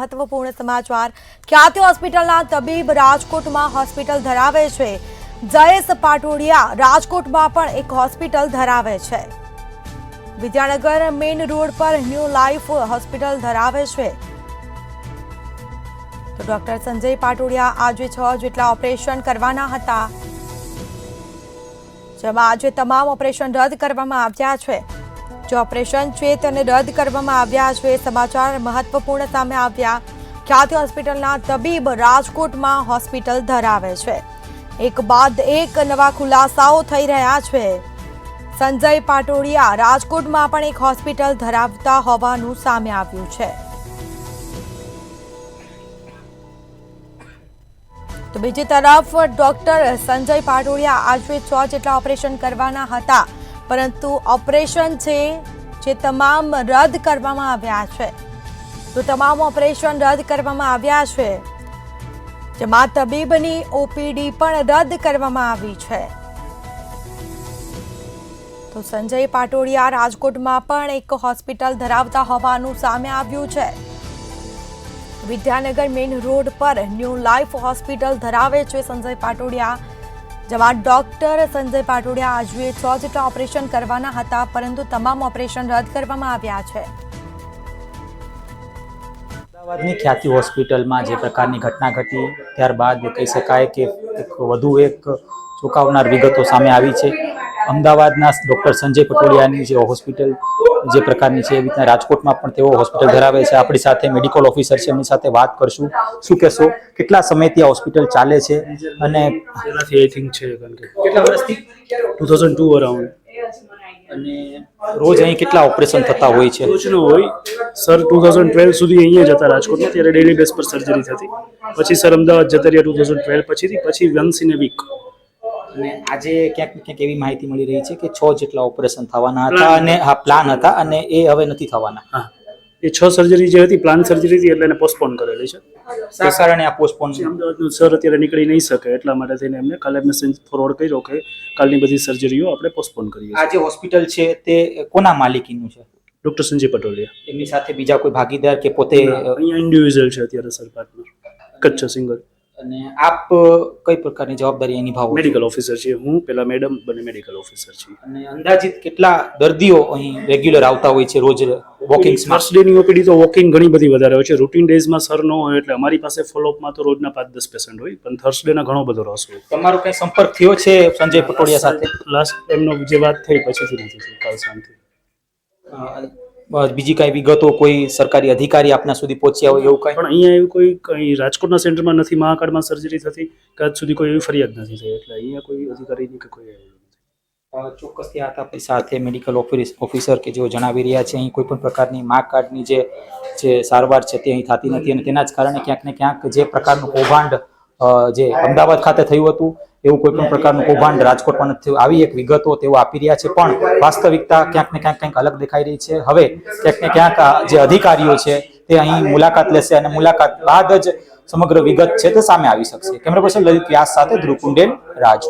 મહત્વપૂર્ણ સમાચાર। ખ્યાતિ હોસ્પિટલના તબીબ રાજકોટમાં હોસ્પિટલ ધરાવે છે। જયેશ પાટોડિયા રાજકોટમાં પણ એક હોસ્પિટલ ધરાવે છે। વિદ્યાનગર મેઇન રોડ પર ન્યૂ લાઈફ હોસ્પિટલ ધરાવે છે। તો ડોક્ટર સંજય પાટોડિયા આજે 6 જેટલા ઓપરેશન કરવાના હતા, જેમાં આજે તમામ ઓપરેશન રદ કરવામાં આવ્યા છે। जो ऑपरेशन है तेने रद्द करवामां आव्या छे। समाचार महत्वपूर्ण सामे आव्या। ख्याति होस्पिटलना तबीब राजकोटमां होस्पिटल धरावे छे। एक बाद एक नवा खुलासाओ थई रह्या छे। संजय पाटोडिया राजकोटमां पण एक होस्पिटल धरावता होवानुं सामे आव्युं छे। तो बीजी तरफ डॉक्टर संजय पाटोडिया आज 6 जेटला ऑपरेशन करवाना हता, परंतु ऑपरेशन है तमाम रद्द करवामां आव्या छे। तो तमाम ऑपरेशन रद्द करवामां आव्या छे, जेमां तबीबनी ओपीडी पण रद्द करवामां आवी छे। तो संजय पाटोडिया राजकोटमां पण एक होस्पिटल धरावता होवानुं सामे आव्युं छे। विद्यानगर मेन रोड पर न्यू लाइफ होस्पिटल धरावे छे संजय पाटोडिया, જેમાં ડોક્ટર સંજય પાટોડિયા આજે 6 જેટલા ઓપરેશન કરવાના હતા, પરંતુ તમામ ઓપરેશન રદ કરવામાં આવ્યા છે। અમદાવાદની ખ્યાતિ હોસ્પિટલમાં જે પ્રકારની ઘટના ઘટી ત્યારબાદ કહી શકાય કે એક ચોંકાવનાર વિગતો સામે આવી છે। અમદાવાદના ડોક્ટર સંજય પાટોડિયાની જે હોસ્પિટલ જે પ્રકારની છે, એવી રીતના રાજકોટમાં પણ તેઓ હોસ્પિટલ ધરાવે છે। આપણી સાથે મેડિકલ ઓફિસર છે, એમની સાથે વાત કરશું। શું કહેશો, કેટલા સમયથી આ હોસ્પિટલ ચાલે છે અને પહેલાથી આઈ થિંક છે, કારણ કે કેટલા વર્ષથી 2002 અરાઉન્ડ અને રોજ અહીં કેટલા ઓપરેશન થતા હોય છે? રોજનું હોય સર। 2012 સુધી અહીંયા જતા રાજકોટમાં, ત્યારે ડેલી બેઝ પર સર્જરી થતી। પછી સર અમદાવાદ જતા રહ્યા 2012 પછી વન્સ ઇન અ વીક। અને આજે ક્યાંક ને ક્યાંક એવી માહિતી મળી રહી છે કે 6 જેટલા ઓપરેશન થવાના હતા અને આ પ્લાન હતા અને એ હવે નથી થવાના। હા, એ 6 સર્જરી જે હતી પ્લાન સર્જરી હતી, એટલે એને પોસ્ટપોન કરેલી છે। શા કારણે આ પોસ્ટપોન? અમદાવાદનું સર અત્યારે નીકળી નહીં શકે, એટલા માટે થઈને એમને કાલે મેસેજ ફોરવર્ડ કર્યો કે કાલની બધી સર્જરીઓ આપણે પોસ્ટપોન કરીએ। આ જે હોસ્પિટલ છે તે કોના માલિકીનું છે? ડોક્ટર સંજય પાટોડિયા। એમની સાથે બીજા કોઈ ભાગીદાર કે પોતે? અહીંયા ઇન્ડિવિજ્યુઅલ છે અત્યારે સર, પાર્ટનર એક જ છે, સિંગલ। અને આપ કઈ પ્રકારની જવાબદારી નિભાવો? મેડિકલ ઓફિસર છીએ હું, પેલા મેડમ બને મેડિકલ ઓફિસર છીએ। અને અંદાજિત કેટલા દર્દીઓ અહીં રેગ્યુલર આવતા હોય છે રોજ વોકિંગ્સમાં? ફર્સ્ટ ડેની ઓપીડી તો વોકિંગ ઘણી બધી વધારે હોય છે। રૂટીન ડેઝમાં સર ન હોય, એટલે અમારી પાસે ફોલોઅપમાં તો રોજના 5-10 પેશન્ટ હોય, પણ થર્સડેના ઘણો બધો રસ હોય। તમારો કઈ સંપર્ક થયો છે સંજય પાટોડિયા સાથે? લાસ્ટ એમનો જે વાત થઈ પછીથી નથી થઈ, કાલ સાંજથી। બીજી કઈ વિગતો કોઈ સરકારી અધિકારી આપના સુધી પહોંચ્યા હોય એવું કઈ? પણ અહીંયા એવું કોઈ રાજકોટના સેન્ટરમાં નથી, મહાકાળમાં સર્જરી થતી કે આજ સુધી કોઈ એવી ફરિયાદ નથી થઈ, એટલે અહીંયા કોઈ અધિકારીની કે કોઈ ચોક્કસથી આ આપણી સાથે મેડિકલ ઓફિસર કે જેઓ જણાવી રહ્યા છે અહીં કોઈ પણ પ્રકારની મા કાર્ડની જે સારવાર છે તે અહીં થતી નથી, અને તેના જ કારણે ક્યાંક ને ક્યાંક જે પ્રકારનું કૌભાંડ જે અમદાવાદ ખાતે થયું હતું એવું કોઈ પણ પ્રકારનું કૌભાંડ રાજકોટમાં નથી થયું, આવી એક વિગતો તેઓ આપી રહ્યા છે। પણ વાસ્તવિકતા ક્યાંક ને ક્યાંક કંઈક અલગ દેખાઈ રહી છે। હવે ક્યાંક ને ક્યાંક જે અધિકારીઓ છે તે અહીં મુલાકાત લેશે અને મુલાકાત બાદ જ સમગ્ર વિગત છે તે સામે આવી શકશે। કેમેરા પર્સન લલિત વ્યાસ સાથે ધ્રુવ કુંડેલ, રાજકોટ।